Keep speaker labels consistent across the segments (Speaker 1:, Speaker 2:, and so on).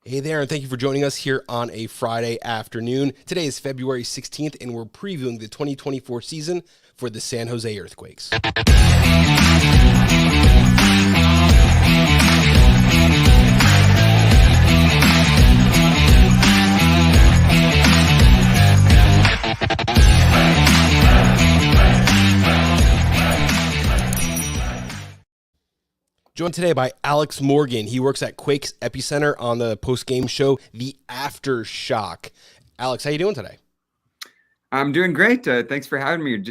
Speaker 1: Hey there, and thank you for joining us here on a Friday afternoon. Today is February 16th, and we're previewing the 2024 season for the San Jose Earthquakes. Joined today by Alex Morgan. He works at Quakes Epicenter on the post-game show, The Aftershock. Alex, how you doing today?
Speaker 2: I'm doing great. Thanks for having me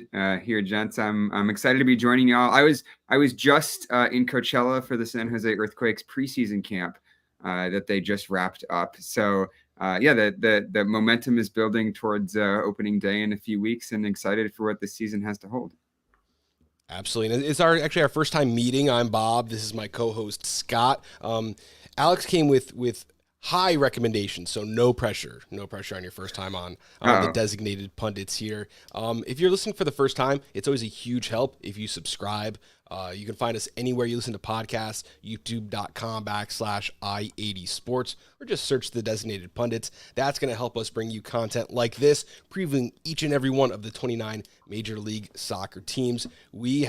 Speaker 2: here, gents. I'm excited to be joining y'all. I was just in Coachella for the San Jose Earthquakes preseason camp that they just wrapped up. So the momentum is building towards opening day in a few weeks, and excited for what the season has to hold.
Speaker 1: Absolutely. And it's actually our first time meeting. I'm Bob. This is my co-host, Scott. Alex came with high recommendations, so no pressure on your first time on the Designated Pundits here. If you're listening for the first time, it's always a huge help if you subscribe. You can find us anywhere you listen to podcasts, youtube.com/i80 sports, or just search the Designated Pundits. That's going to help us bring you content like this, previewing each and every one of the 29 Major League Soccer teams. We've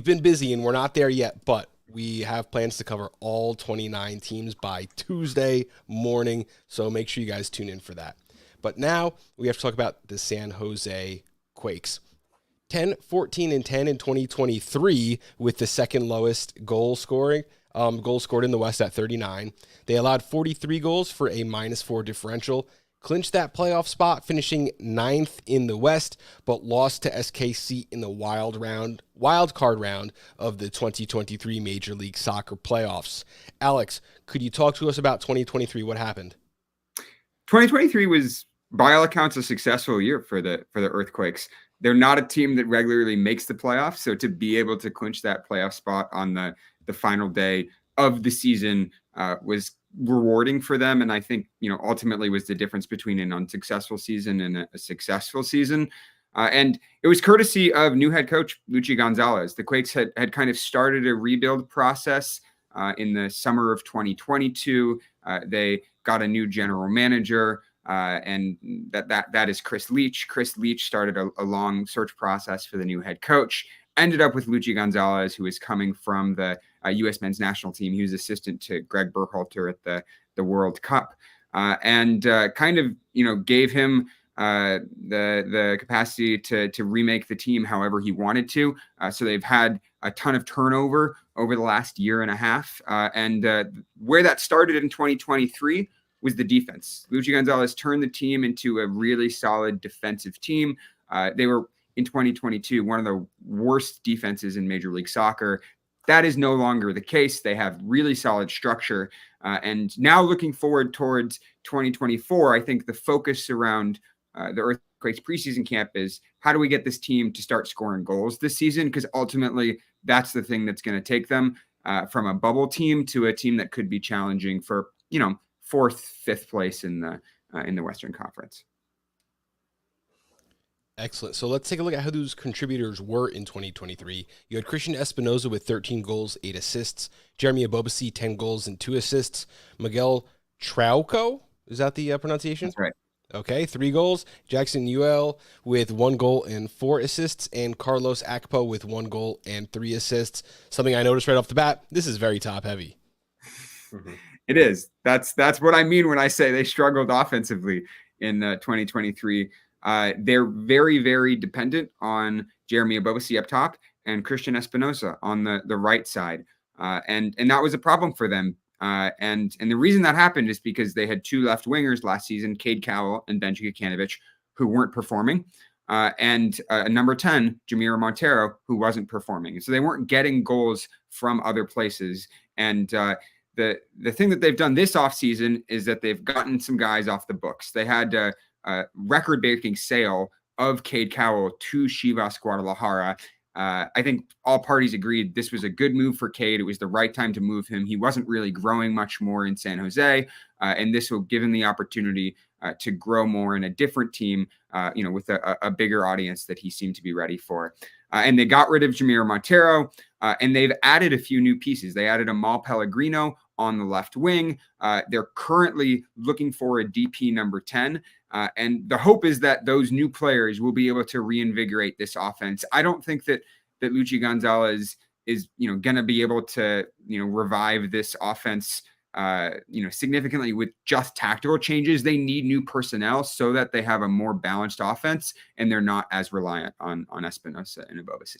Speaker 1: been busy and we're not there yet, but we have plans to cover all 29 teams by Tuesday morning, so make sure you guys tune in for that. But now we have to talk about the San Jose Quakes. 10, 14, and 10 in 2023 with the second lowest goal scored in the West at 39. They allowed 43 goals for a -4 differential, clinched that playoff spot, finishing 9th in the West, but lost to SKC in the wild card round of the 2023 Major League Soccer playoffs. Alex, could you talk to us about 2023? What happened?
Speaker 2: 2023 was, by all accounts, a successful year for the Earthquakes. They're not a team that regularly makes the playoffs, so to be able to clinch that playoff spot on the final day of the season was rewarding for them, and I think ultimately was the difference between an unsuccessful season and a successful season. And it was courtesy of new head coach Luchi Gonzalez. The Quakes had kind of started a rebuild process in the summer of 2022. They got a new general manager. And that is Chris Leach. Chris Leach started a long search process for the new head coach, ended up with Luchi Gonzalez, who is coming from the U.S. men's national team. He was assistant to Greg Berhalter at the World Cup, and kind of gave him the capacity to remake the team however he wanted to. So they've had a ton of turnover over the last year and a half, and where that started in 2023 was the defense. Luchi Gonzalez turned the team into a really solid defensive team. They were, in 2022, one of the worst defenses in Major League Soccer. That is no longer the case. They have really solid structure. And now looking forward towards 2024, I think the focus around the Earthquakes preseason camp is, how do we get this team to start scoring goals this season? Because ultimately, that's the thing that's going to take them from a bubble team to a team that could be challenging for, 4th, 5th place in the Western Conference.
Speaker 1: Excellent. So let's take a look at how those contributors were in 2023. You had Christian Espinoza with 13 goals, 8 assists. Jeremy Ebobisse, 10 goals and 2 assists. Miguel Trauco, is that the pronunciation?
Speaker 2: That's right.
Speaker 1: Okay, 3 goals. Jackson Yuel with 1 goal and 4 assists. And Carlos Akpo with 1 goal and 3 assists. Something I noticed right off the bat, this is very top heavy.
Speaker 2: It is. That's what I mean when I say they struggled offensively in 2023. They're very, very dependent on Jeremy Ebobisse up top and Christian Espinoza on the right side. And that was a problem for them. And the reason that happened is because they had 2 left wingers last season, Cade Cowell and Benji Kikanovic, who weren't performing. And number 10, Jamiro Montero, who wasn't performing. So they weren't getting goals from other places. And the thing that they've done this offseason is that they've gotten some guys off the books. They had a record-breaking sale of Cade Cowell to Chivas Guadalajara. I think all parties agreed this was a good move for Cade. It was the right time to move him. He wasn't really growing much more in San Jose, and this will give him the opportunity to grow more in a different team, with a bigger audience that he seemed to be ready for. And they got rid of Jamiro Montero, and they've added a few new pieces. They added Amal Pellegrino on the left wing. They're currently looking for a DP number 10. And the hope is that those new players will be able to reinvigorate this offense. I don't think that Luchi Gonzalez is going to be able to revive this offense significantly with just tactical changes. They need new personnel so that they have a more balanced offense and they're not as reliant on Espinosa and Ebobisse.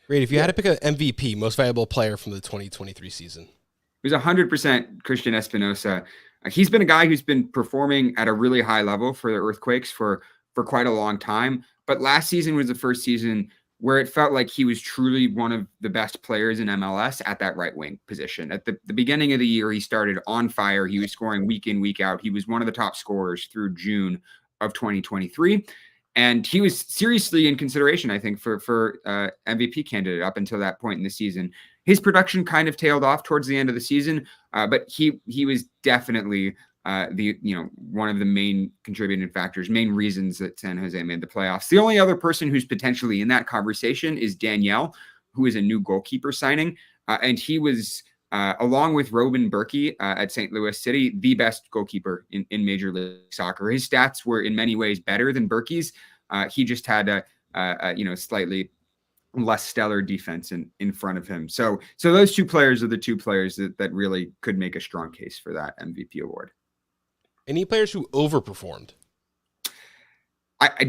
Speaker 1: Great. If you had to pick an MVP, most valuable player from the 2023 season,
Speaker 2: it was 100% Christian Espinosa. He's been a guy who's been performing at a really high level for the Earthquakes for quite a long time. But last season was the first season where it felt like he was truly one of the best players in MLS at that right wing position. At the beginning of the year, he started on fire. He was scoring week in, week out. He was one of the top scorers through June of 2023. And he was seriously in consideration, I think, for MVP candidate up until that point in the season. His production kind of tailed off towards the end of the season, but he was definitely one of the main contributing factors, main reasons that San Jose made the playoffs. The only other person who's potentially in that conversation is Danielle, who is a new goalkeeper signing. And he was, along with Robin Berkey at St. Louis City, the best goalkeeper in Major League Soccer. His stats were in many ways better than Berkey's. He just had a slightly less stellar defense in front of him. So those two players are the two players that really could make a strong case for that MVP award.
Speaker 1: Any players who overperformed?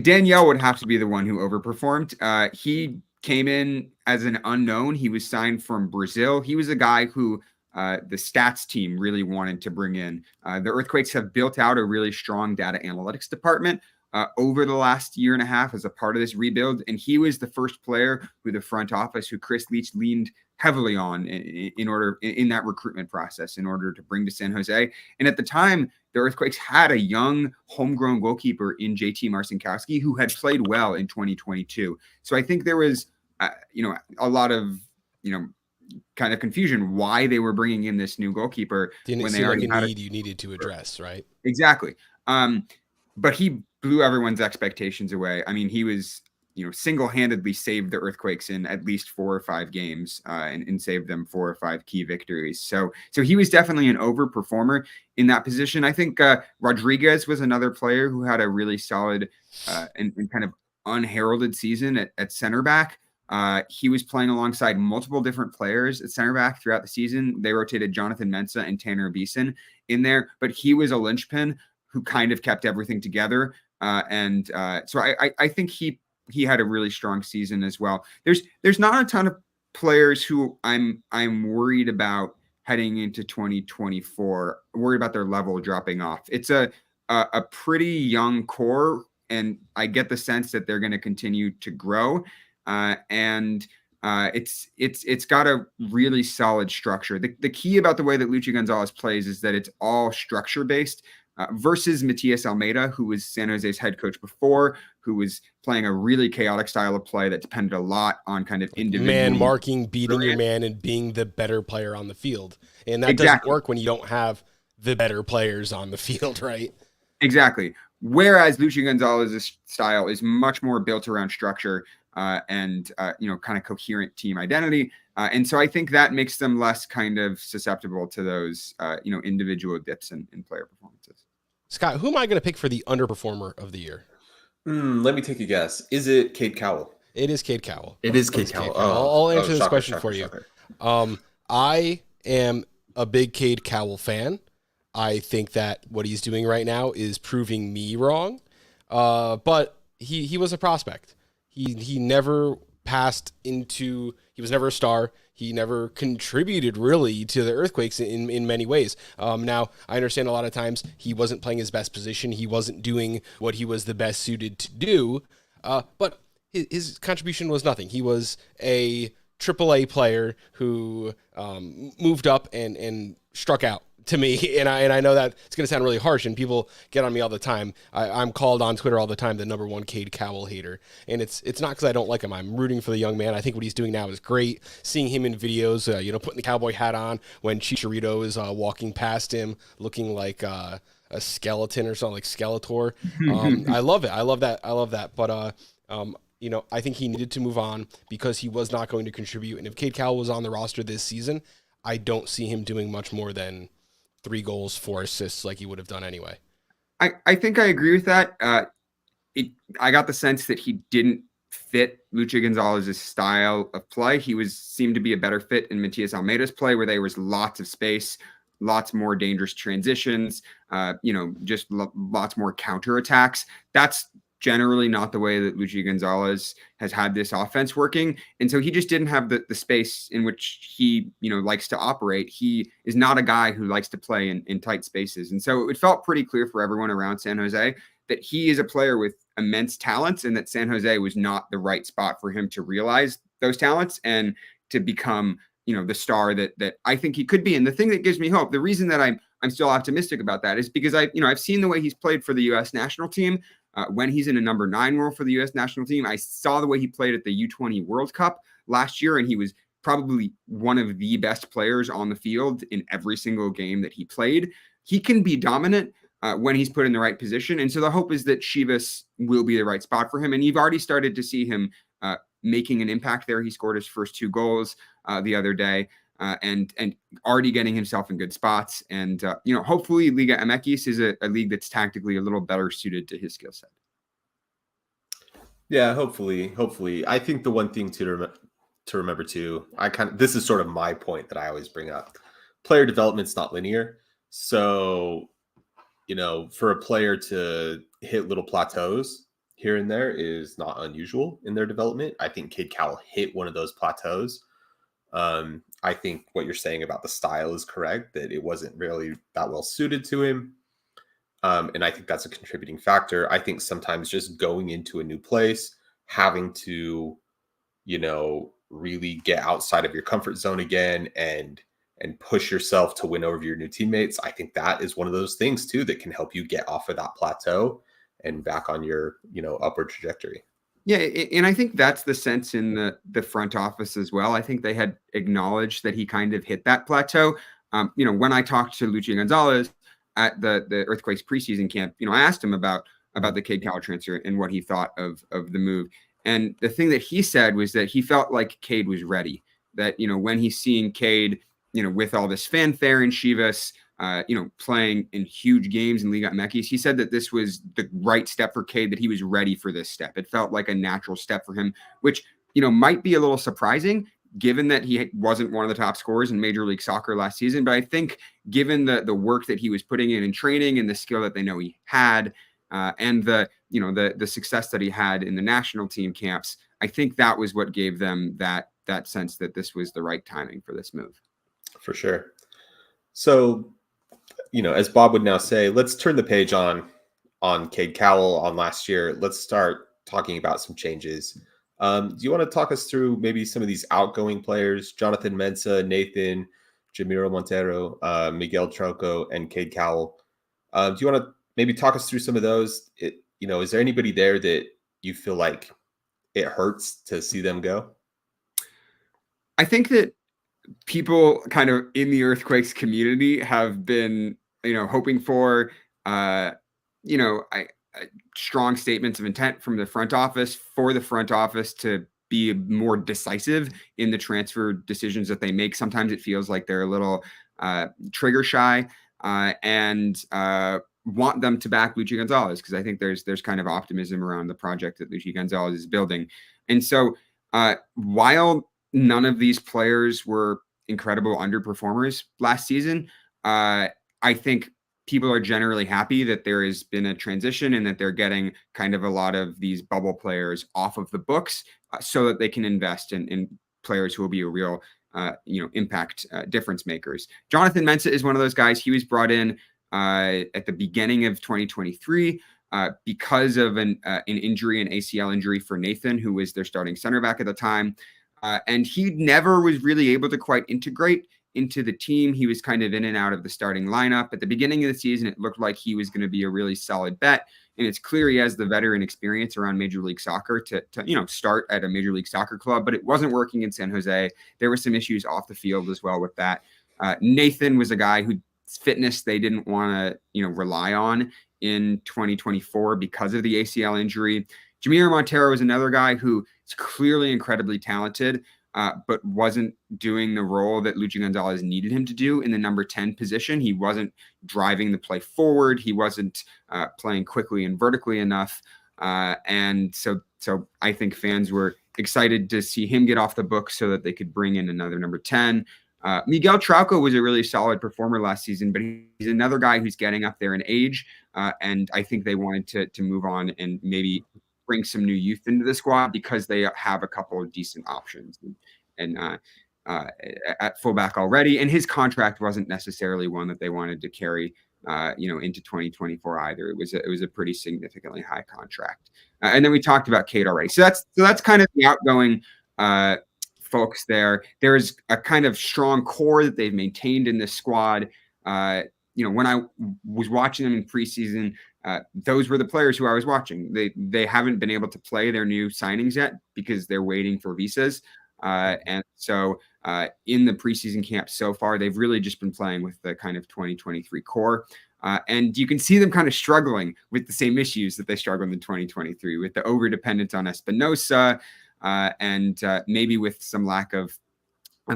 Speaker 2: Danielle would have to be the one who overperformed. He came in as an unknown. He was signed from Brazil. He was a guy who the stats team really wanted to bring in. The Earthquakes have built out a really strong data analytics department over the last year and a half as a part of this rebuild. And he was the first player who the front office, who Chris Leach leaned heavily on in that recruitment process in order to bring to San Jose. And at the time, the Earthquakes had a young homegrown goalkeeper in JT Marcinkowski who had played well in 2022. So I think there was, a lot of, kind of confusion why they were bringing in this new goalkeeper
Speaker 1: when they already had you needed to address, right?
Speaker 2: Exactly. But he blew everyone's expectations away. I mean, he was, single-handedly saved the Earthquakes in at least 4 or 5 games and saved them 4 or 5 key victories. So he was definitely an overperformer in that position. I think Rodriguez was another player who had a really solid and kind of unheralded season at center back. He was playing alongside multiple different players at center back throughout the season. They rotated Jonathan Mensah and Tanner Beeson in there, but he was a linchpin who kind of kept everything together. So I think he had a really strong season as well. There's not a ton of players who I'm worried about heading into 2024, worried about their level dropping off. It's a pretty young core, and I get the sense that they're going to continue to grow. It's got a really solid structure. The key about the way that Luchi Gonzalez plays is that it's all structure based. Versus Matias Almeida, who was San Jose's head coach before, who was playing a really chaotic style of play that depended a lot on kind of individual
Speaker 1: man marking, beating your man, and being the better player on the field. And that doesn't work when you don't have the better players on the field, right?
Speaker 2: Exactly. Whereas Luchi Gonzalez's style is much more built around structure and kind of coherent team identity. And so I think that makes them less kind of susceptible to those, individual dips in player performances.
Speaker 1: Scott, who am I going to pick for the underperformer of the year?
Speaker 3: Let me take a guess. Is it Cade Cowell?
Speaker 1: It is Cade Cowell.
Speaker 3: It is Cade Cowell.
Speaker 1: I'll answer this question for you. I am a big Cade Cowell fan. I think that what he's doing right now is proving me wrong. But he was a prospect. He never passed into, he was never a star. He never contributed really to the Earthquakes in many ways. Now, I understand a lot of times he wasn't playing his best position. He wasn't doing what he was the best suited to do. But his contribution was nothing. He was a AAA player who moved up and struck out to me. And I know that it's going to sound really harsh, and people get on me all the time. I'm called on Twitter all the time the number one Cade Cowell hater. And it's not because I don't like him. I'm rooting for the young man. I think what he's doing now is great. Seeing him in videos, putting the cowboy hat on when Chicharito is walking past him looking like a skeleton or something, like Skeletor. I love it. I love that. But, I think he needed to move on because he was not going to contribute. And if Cade Cowell was on the roster this season, I don't see him doing much more than 3 goals, 4 assists like he would have done anyway.
Speaker 2: I think I agree with that. I got the sense that he didn't fit Lucha Gonzalez's style of play. He seemed to be a better fit in Matias Almeida's play, where there was lots of space, lots more dangerous transitions, just lots more counterattacks. That's generally not the way that Lucha Gonzalez has had this offense working. And so he just didn't have the space in which he, likes to operate. He is not a guy who likes to play in tight spaces. And so it felt pretty clear for everyone around San Jose that he is a player with immense talents, and that San Jose was not the right spot for him to realize those talents and to become, the star that I think he could be. And the thing that gives me hope, the reason that I'm still optimistic about that is because I've seen the way he's played for the U.S. national team. When he's in a number 9 role for the U.S. national team, I saw the way he played at the U20 World Cup last year, and he was probably one of the best players on the field in every single game that he played. He can be dominant when he's put in the right position. And so the hope is that Chivas will be the right spot for him. And you've already started to see him making an impact there. He scored his first 2 goals the other day. And already getting himself in good spots. And, hopefully Liga MX is a league that's tactically a little better suited to his skill set.
Speaker 3: Yeah, hopefully. I think the one thing to remember too, this is sort of my point that I always bring up. Player development's not linear. So, for a player to hit little plateaus here and there is not unusual in their development. I think Cade Cowell hit one of those plateaus. I think what you're saying about the style is correct, that it wasn't really that well suited to him. And I think that's a contributing factor. I think sometimes just going into a new place, having to, really get outside of your comfort zone again and push yourself to win over your new teammates. I think that is one of those things too that can help you get off of that plateau and back on your, upward trajectory.
Speaker 2: Yeah, and I think that's the sense in the front office as well. I think they had acknowledged that he kind of hit that plateau. When I talked to Lucha Gonzalez at the Earthquakes preseason camp, I asked him about the Cade Cowell transfer and what he thought of the move. And the thing that he said was that he felt like Cade was ready. That, when he's seeing Cade, with all this fanfare in Chivas, playing in huge games in Liga MX, he said that this was the right step for Cade, that he was ready for this step. It felt like a natural step for him, which, might be a little surprising given that he wasn't one of the top scorers in Major League Soccer last season. But I think given the work that he was putting in training and the skill that they know he had, and the success that he had in the national team camps, I think that was what gave them that sense that this was the right timing for this move.
Speaker 3: For sure. So, as Bob would now say, let's turn the page on Cade Cowell on last year. Let's start talking about some changes. Do you want to talk us through maybe some of these outgoing players, Jonathan Mensah, Nathan, Jamiro Montero, Miguel Tronco, and Cade Cowell? Do you want to maybe talk us through some of those? Is there anybody there that you feel like it hurts to see them go?
Speaker 2: I think that people kind of in the Earthquakes community have been, hoping for, strong statements of intent from the front office, for the front office to be more decisive in the transfer decisions that they make. Sometimes it feels like they're a little trigger shy, and want them to back Lucha Gonzalez, because I think there's kind of optimism around the project that Lucha Gonzalez is building. And so while none of these players were incredible underperformers last season, I think people are generally happy that there has been a transition and that they're getting kind of a lot of these bubble players off of the books, so that they can invest in players who will be a real, impact difference makers. Jonathan Mensah is one of those guys. He was brought in at the beginning of 2023 because of an injury, an ACL injury for Nathan, who was their starting center back at the time. And he never was really able to quite integrate into the team. He was kind of in and out of the starting lineup. At the beginning of the season, it looked like he was going to be a really solid bet. And it's clear he has the veteran experience around Major League Soccer to start at a Major League Soccer club, but it wasn't working in San Jose. There were some issues off the field as well with that. Nathan was a guy whose fitness they didn't want to, rely on in 2024 because of the ACL injury. Jamiro Montero is another guy who is clearly incredibly talented, but wasn't doing the role that Luchi Gonzalez needed him to do in the number 10 position. He wasn't driving the play forward. He wasn't playing quickly and vertically enough. And so I think fans were excited to see him get off the book so that they could bring in another number 10. Miguel Trauco was a really solid performer last season, but he's another guy who's getting up there in age. And I think they wanted to move on and maybe bring some new youth into the squad because they have a couple of decent options and at fullback already. And his contract wasn't necessarily one that they wanted to carry, into 2024 either. It was a pretty significantly high contract. And then we talked about Cade already. So that's kind of the outgoing folks there. There's a kind of strong core that they've maintained in this squad. When I was watching them in preseason, those were the players who I was watching. They haven't been able to play their new signings yet because they're waiting for visas. And so in the preseason camp so far, they've really just been playing with the kind of 2023 core. And you can see them kind of struggling with the same issues that they struggled in 2023 with the over-dependence on Espinosa and maybe with some lack of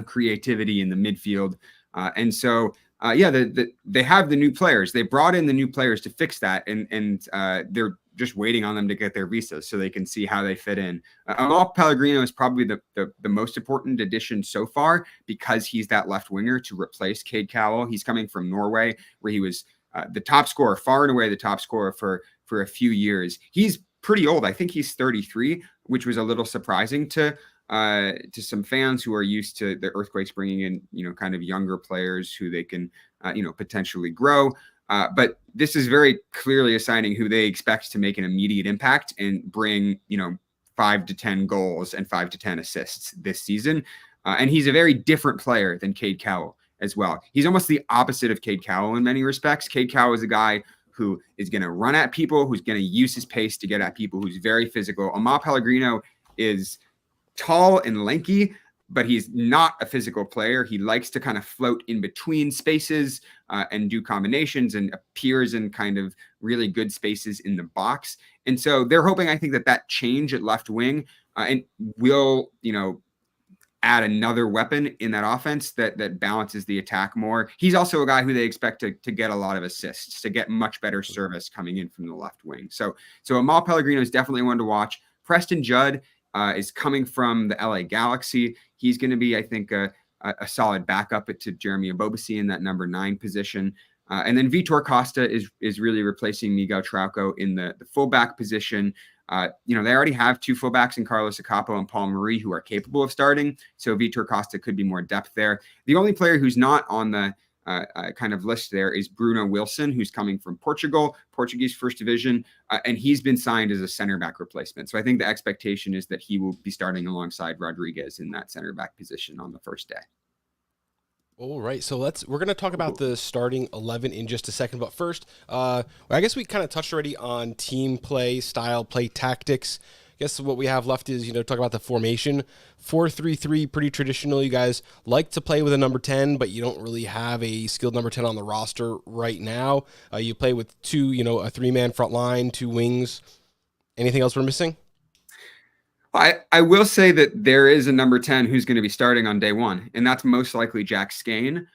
Speaker 2: creativity in the midfield. And so they have the new players. They brought in the new players to fix that, and they're just waiting on them to get their visas so they can see how they fit in. Amal Pellegrino is probably the most important addition so far because he's that left winger to replace Cade Cowell. He's coming from Norway, where he was the top scorer, far and away the top scorer for a few years. He's pretty old. I think he's 33, which was a little surprising to some fans who are used to the Earthquakes bringing in, kind of younger players who they can, potentially grow. But this is very clearly a signing who they expect to make an immediate impact and bring, 5 to 10 goals and 5 to 10 assists this season. And he's a very different player than Cade Cowell as well. He's almost the opposite of Cade Cowell in many respects. Cade Cowell is a guy who is going to run at people, who's going to use his pace to get at people, who's very physical. Amal Pellegrino is tall and lanky, but he's not a physical player. He likes to kind of float in between spaces and do combinations and appears in kind of really good spaces in the box. And so they're hoping, I think, that change at left wing and will, add another weapon in that offense that balances the attack more. He's also a guy who they expect to get a lot of assists, to get much better service coming in from the left wing. So Amal Pellegrino is definitely one to watch. Preston Judd is coming from the LA Galaxy. He's going to be, I think, a solid backup to Jeremy Abobasi in that number 9 position. And then Vitor Costa is really replacing Miguel Trauco in the fullback position. They already have 2 fullbacks in Carlos Acapo and Paul Marie who are capable of starting. So Vitor Costa could be more depth there. The only player who's not on the kind of list there is Bruno Wilson, who's coming from Portugal, Portuguese first division, and he's been signed as a center back replacement. So I think the expectation is that he will be starting alongside Rodriguez in that center back position on the first day.
Speaker 1: All right, so we're going to talk about the starting 11 in just a second, but first, I guess we kind of touched already on team play, style play, tactics. I guess what we have left is, talk about the formation. 4-3-3, pretty traditional. You guys like to play with a number 10, but you don't really have a skilled number 10 on the roster right now. You play with 2, a 3-man front line, 2 wings. Anything else we're missing?
Speaker 2: I will say that there is a number 10 who's going to be starting on day 1, and that's most likely Jack Skane,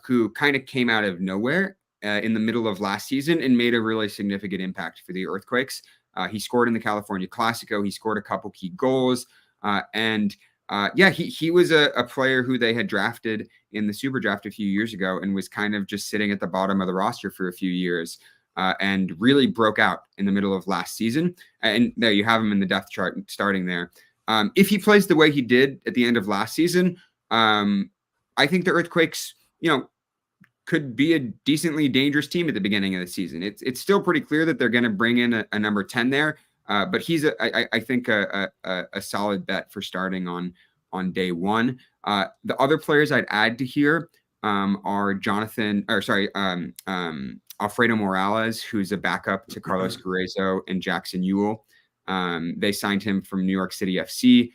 Speaker 2: who kind of came out of nowhere in the middle of last season and made a really significant impact for the Earthquakes. He scored in the California Classico. He scored a couple key goals. He was a player who they had drafted in the Super Draft a few years ago and was kind of just sitting at the bottom of the roster for a few years and really broke out in the middle of last season. And there you have him in the depth chart starting there. If he plays the way he did at the end of last season, I think the Earthquakes, could be a decently dangerous team at the beginning of the season. It's still pretty clear that they're going to bring in a number 10 there, but he's I think a solid bet for starting on day 1. The other players I'd add to here are Alfredo Morales, who's a backup to Carlos Carrezo and Jackson Ewell. They signed him from New York City FC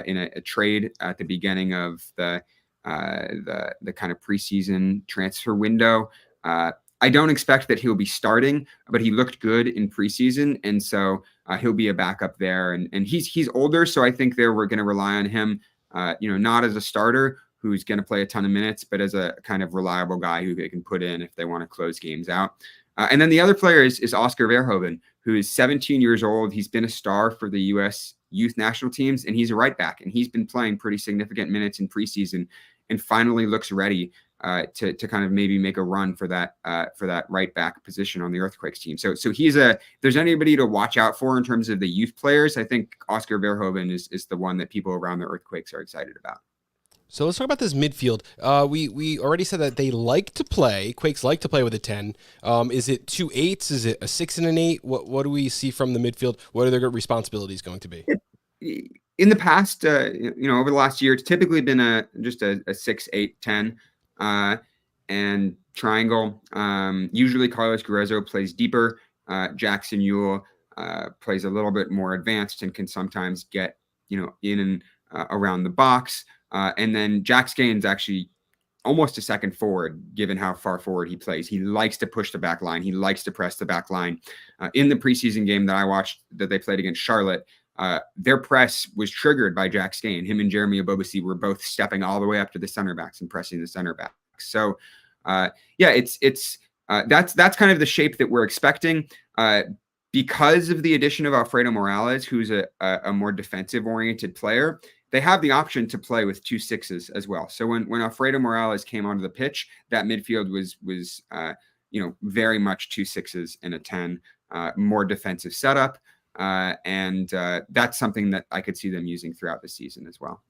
Speaker 2: in a trade at the beginning of the kind of preseason transfer window. I don't expect that he'll be starting, but he looked good in preseason, and so he'll be a backup there. And he's older, so I think we're going to rely on him not as a starter who's going to play a ton of minutes, but as a kind of reliable guy who they can put in if they want to close games out. And then the other player is Oscar Verhoeven, who is 17 years old. He's been a star for the U.S. youth national teams, and he's a right back, and he's been playing pretty significant minutes in preseason and finally looks ready to kind of maybe make a run for that right back position on the Earthquakes team. So if there's anybody to watch out for in terms of the youth players, I think Oscar Verhoeven is the one that people around the Earthquakes are excited about.
Speaker 1: So let's talk about this midfield. We already said that Quakes like to play with a 10. Is it 2 8s? Is it a 6 and an 8? What do we see from the midfield? What are their responsibilities going to be?
Speaker 2: In the past, over the last year, it's typically been just a 6, 8, 10 and triangle. Usually Carlos Guerrero plays deeper. Jackson Ewell plays a little bit more advanced and can sometimes get, in and around the box. And then Jack Skane's actually almost a second forward, given how far forward he plays. He likes to push the back line. He likes to press the back line. In the preseason game that I watched that they played against Charlotte, their press was triggered by Jack Skane. Him and Jeremy Abobasi were both stepping all the way up to the center backs and pressing the center backs. So, that's kind of the shape that we're expecting. Because of the addition of Alfredo Morales, who's a more defensive-oriented player, they have the option to play with 2 6s as well. So when Alfredo Morales came onto the pitch, that midfield was very much 2 6s and a 10, more defensive setup. And that's something that I could see them using throughout the season as well.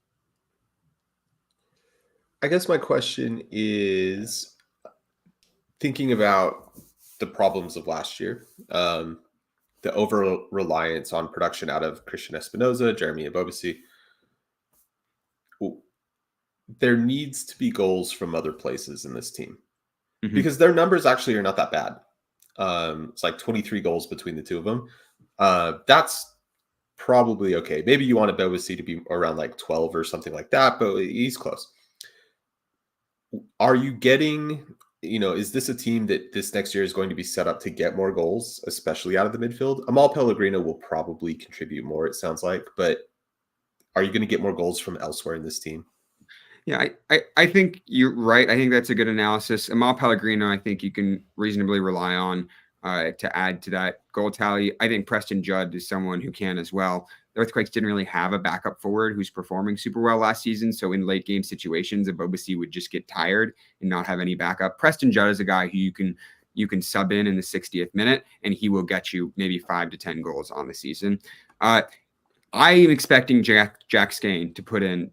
Speaker 3: I guess my question is thinking about the problems of last year, the over-reliance on production out of Christian Espinoza, Jeremy Abobasi. There needs to be goals from other places in this team because their numbers actually are not that bad. It's like 23 goals between the two of them. That's probably okay. Maybe you want Abobasi to be around like 12 or something like that, but he's close. Are you getting, is this a team that this next year is going to be set up to get more goals, especially out of the midfield? Amal Pellegrino will probably contribute more, it sounds like, but are you going to get more goals from elsewhere in this team?
Speaker 2: Yeah, I think you're right. I think that's a good analysis. Amal Pellegrino, I think you can reasonably rely on to add to that goal tally. I think Preston Judd is someone who can as well. The Earthquakes didn't really have a backup forward who's performing super well last season. So in late game situations, Abobasi would just get tired and not have any backup. Preston Judd is a guy who you can sub in the 60th minute, and he will get you maybe 5 to 10 goals on the season. I am expecting Jack Skane to put in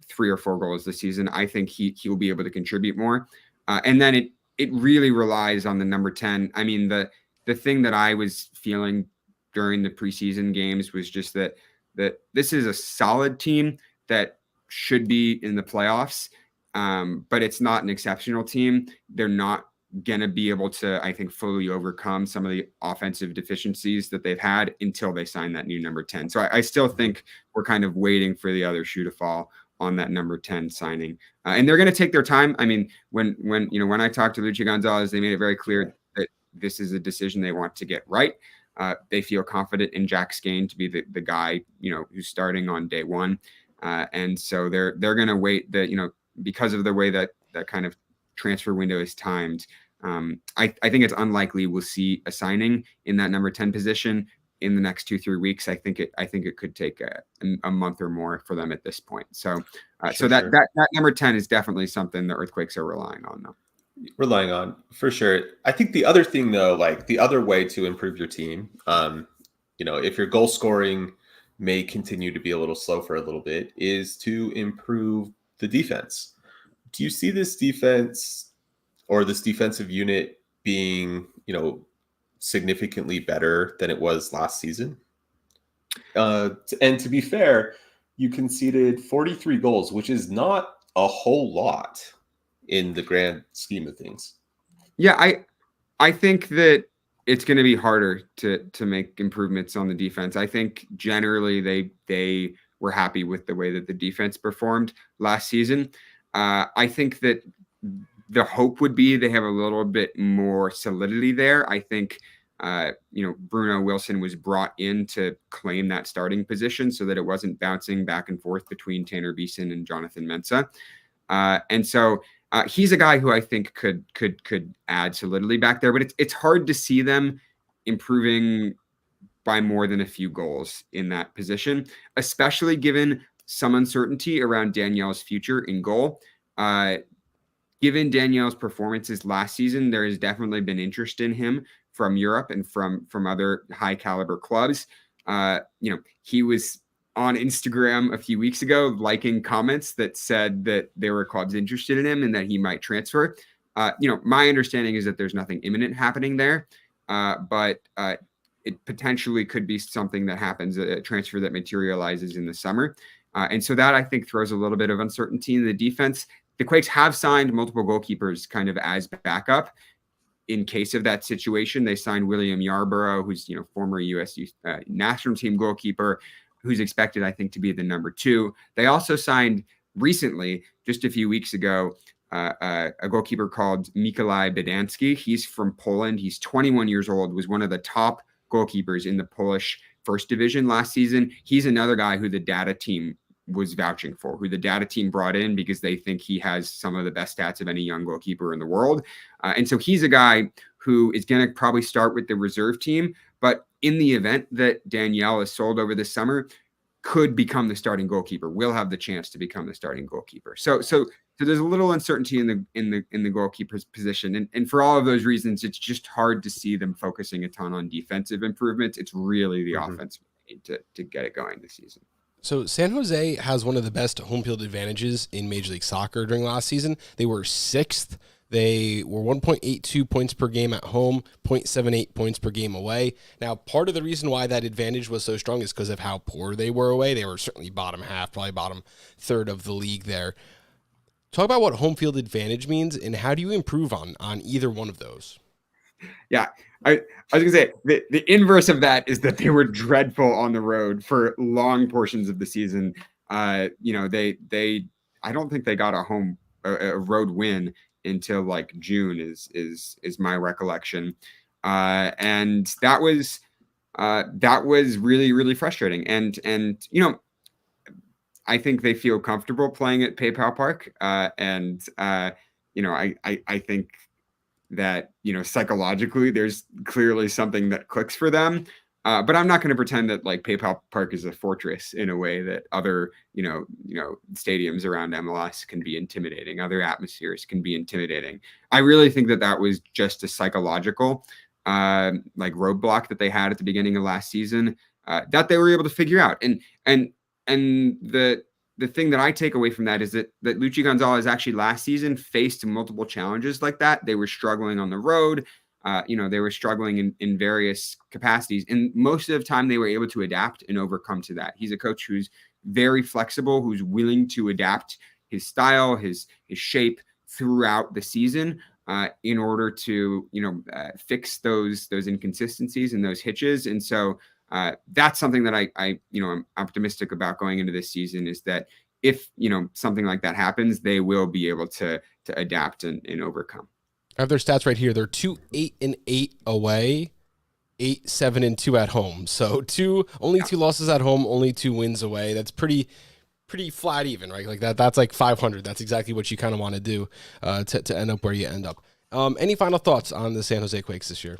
Speaker 2: 3 or 4 goals this season. I think he will be able to contribute more. And then it really relies on the number 10. I mean, the thing that I was feeling during the preseason games was just that this is a solid team that should be in the playoffs, but it's not an exceptional team. They're not going to be able to, I think, fully overcome some of the offensive deficiencies that they've had until they sign that new number 10. So I still think we're kind of waiting for the other shoe to fall on that number 10 signing. And they're going to take their time. I mean, when I talked to Luchi Gonzalez, they made it very clear that this is a decision they want to get right. They feel confident in Jack Skane to be the guy, who's starting on day one. And so they're going to wait because of the way that kind of transfer window is timed. I think it's unlikely we'll see a signing in that number 10 position in the next 2-3 weeks. I think it could take a month or more for them at this point. So that number 10 is definitely something the Earthquakes are relying on, though.
Speaker 3: Relying on for sure. I think the other thing, though, like the other way to improve your team, if your goal scoring may continue to be a little slow for a little bit, is to improve the defense. Do you see this defense or this defensive unit being, significantly better than it was last season? And to be fair, you conceded 43 goals, which is not a whole lot in the grand scheme of things.
Speaker 2: Yeah, I think that it's going to be harder to make improvements on the defense. I think generally they were happy with the way that the defense performed last season. I think that the hope would be they have a little bit more solidity there. I think Bruno Wilson was brought in to claim that starting position so that it wasn't bouncing back and forth between Tanner Beeson and Jonathan Mensah. And so he's a guy who I think could add solidity back there, but it's hard to see them improving by more than a few goals in that position, especially given some uncertainty around Danielle's future in goal. Given Danielle's performances last season, there has definitely been interest in him from Europe and from other high caliber clubs. He was on Instagram a few weeks ago liking comments that said that there were clubs interested in him and that he might transfer. My understanding is that there's nothing imminent happening there, but it potentially could be something that happens, a transfer that materializes in the summer. And so that, I think, throws a little bit of uncertainty in the defense. The Quakes have signed multiple goalkeepers kind of as backup in case of that situation. They signed William Yarborough, who's, former U.S. national team goalkeeper, who's expected, I think, to be the number 2. They also signed recently, just a few weeks ago, a goalkeeper called Mikołaj Biedanski. He's from Poland. He's 21 years old, was one of the top goalkeepers in the Polish first division last season. He's another guy who the data team was vouching for, who the data team brought in because they think he has some of the best stats of any young goalkeeper in the world. And so he's a guy who is going to probably start with the reserve team, but in the event that Danielle is sold over the summer, could become the starting goalkeeper, will have the chance to become the starting goalkeeper. So there's a little uncertainty in the goalkeeper's position. And for all of those reasons, it's just hard to see them focusing a ton on defensive improvements. It's really the offense we need to get it going this season.
Speaker 1: So San Jose has one of the best home field advantages in Major League Soccer during last season. They were 6th. They were 1.82 points per game at home, 0.78 points per game away. Now, part of the reason why that advantage was so strong is because of how poor they were away. They were certainly bottom half, probably bottom third of the league there. Talk about what home field advantage means and how do you improve on either one of those?
Speaker 2: Yeah, I was gonna say the inverse of that is that they were dreadful on the road for long portions of the season. I don't think they got a road win until like June is my recollection, and that was really, really frustrating. And I think they feel comfortable playing at PayPal Park, and I think that, psychologically there's clearly something that clicks for them. But I'm not going to pretend that like PayPal Park is a fortress in a way that other, stadiums around MLS can be intimidating. Other atmospheres can be intimidating. I really think that was just a psychological roadblock that they had at the beginning of last season that they were able to figure out. And the thing that I take away from that is that Luchi Gonzalez actually last season faced multiple challenges like that. They were struggling on the road. They were struggling in various capacities. And most of the time they were able to adapt and overcome to that. He's a coach who's very flexible, who's willing to adapt his style, his shape throughout the season in order to, fix those inconsistencies and those hitches. And so that's something that I'm optimistic about going into this season, is that if, something like that happens, they will be able to adapt and overcome.
Speaker 1: I have their stats right here. They're 2-8-8 away, 8-7-2 at home. So only 2 losses at home, only 2 wins away. That's pretty flat even, right? Like that's like 500. That's exactly what you kind of want to do to end up where you end up. Any final thoughts on the San Jose Quakes this year?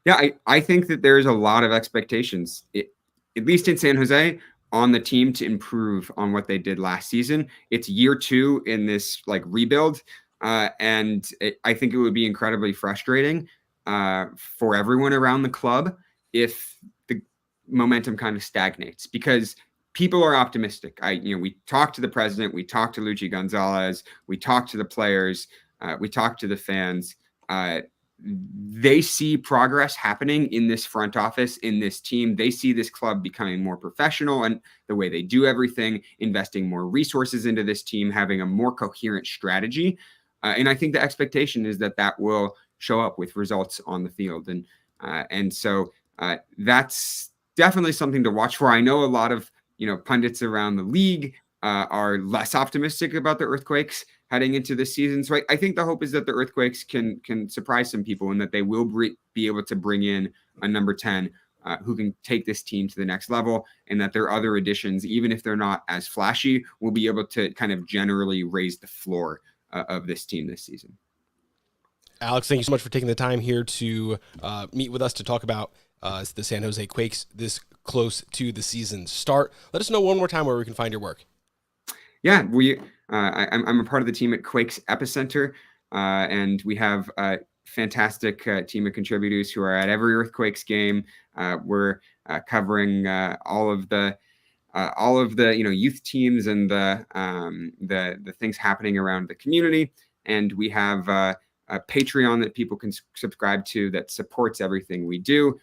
Speaker 2: Yeah, I think that there's a lot of expectations, at least in San Jose, on the team to improve on what they did last season. It's year 2 in this rebuild. And I think it would be incredibly frustrating for everyone around the club if the momentum kind of stagnates, because people are optimistic. We talked to the president, we talked to Luchi Gonzalez, we talked to the players, we talked to the fans. They see progress happening in this front office, in this team. They see this club becoming more professional and the way they do everything, investing more resources into this team, having a more coherent strategy. And I think the expectation is that will show up with results on the field. And so that's definitely something to watch for. I know a lot of, pundits around the league are less optimistic about the Earthquakes heading into this season. So I think the hope is that the Earthquakes can surprise some people, and that they will be able to bring in a number 10 who can take this team to the next level, and that their other additions, even if they're not as flashy, will be able to kind of generally raise the floor of this team this season.
Speaker 1: Alex, thank you so much for taking the time here to meet with us to talk about the San Jose Quakes this close to the season start. Let us know one more time where we can find your work.
Speaker 2: Yeah, I'm a part of the team at Quakes Epicenter, and we have a fantastic team of contributors who are at every Earthquakes game. We're covering all of the youth teams and the things happening around the community, and we have a Patreon that people can subscribe to that supports everything we do.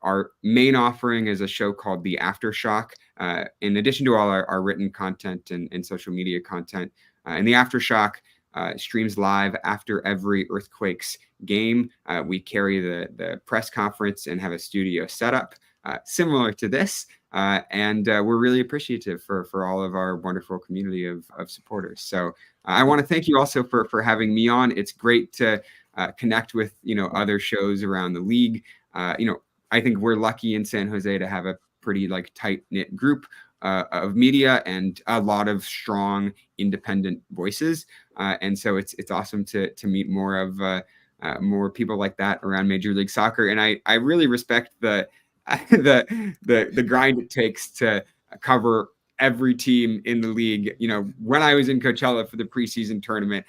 Speaker 2: Our main offering is a show called The Aftershock, in addition to all our written content and social media content. And The Aftershock streams live after every Earthquakes game. We carry the press conference and have a studio setup similar to this. And we're really appreciative for all of our wonderful community of supporters. So I want to thank you also for having me on. It's great to connect with, other shows around the league. I think we're lucky in San Jose to have a pretty tight knit group of media and a lot of strong independent voices. And so it's awesome to meet more people like that around Major League Soccer. And I really respect the grind it takes to cover every team in the league. When I was in Coachella for the preseason tournament,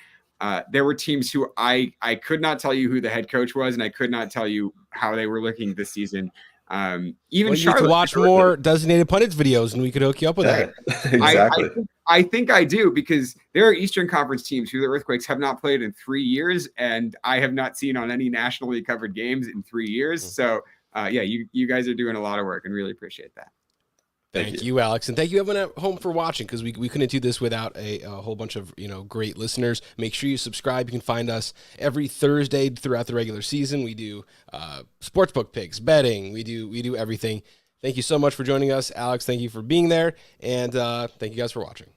Speaker 2: there were teams who I could not tell you who the head coach was, and I could not tell you how they were looking this season. Even
Speaker 1: you
Speaker 2: Charlotte,
Speaker 1: need to watch more Designated Pundits videos, and we could hook you up with that.
Speaker 3: Exactly.
Speaker 2: I think I do, because there are Eastern Conference teams who the Earthquakes have not played in 3 years, and I have not seen on any nationally covered games in 3 years. So you guys are doing a lot of work, and really appreciate that.
Speaker 1: Thank you, Alex. And thank you everyone at home for watching, because we couldn't do this without a whole bunch of great listeners. Make sure you subscribe. You can find us every Thursday throughout the regular season. We do sportsbook picks, betting. We do everything. Thank you so much for joining us, Alex. Thank you for being there, and thank you guys for watching.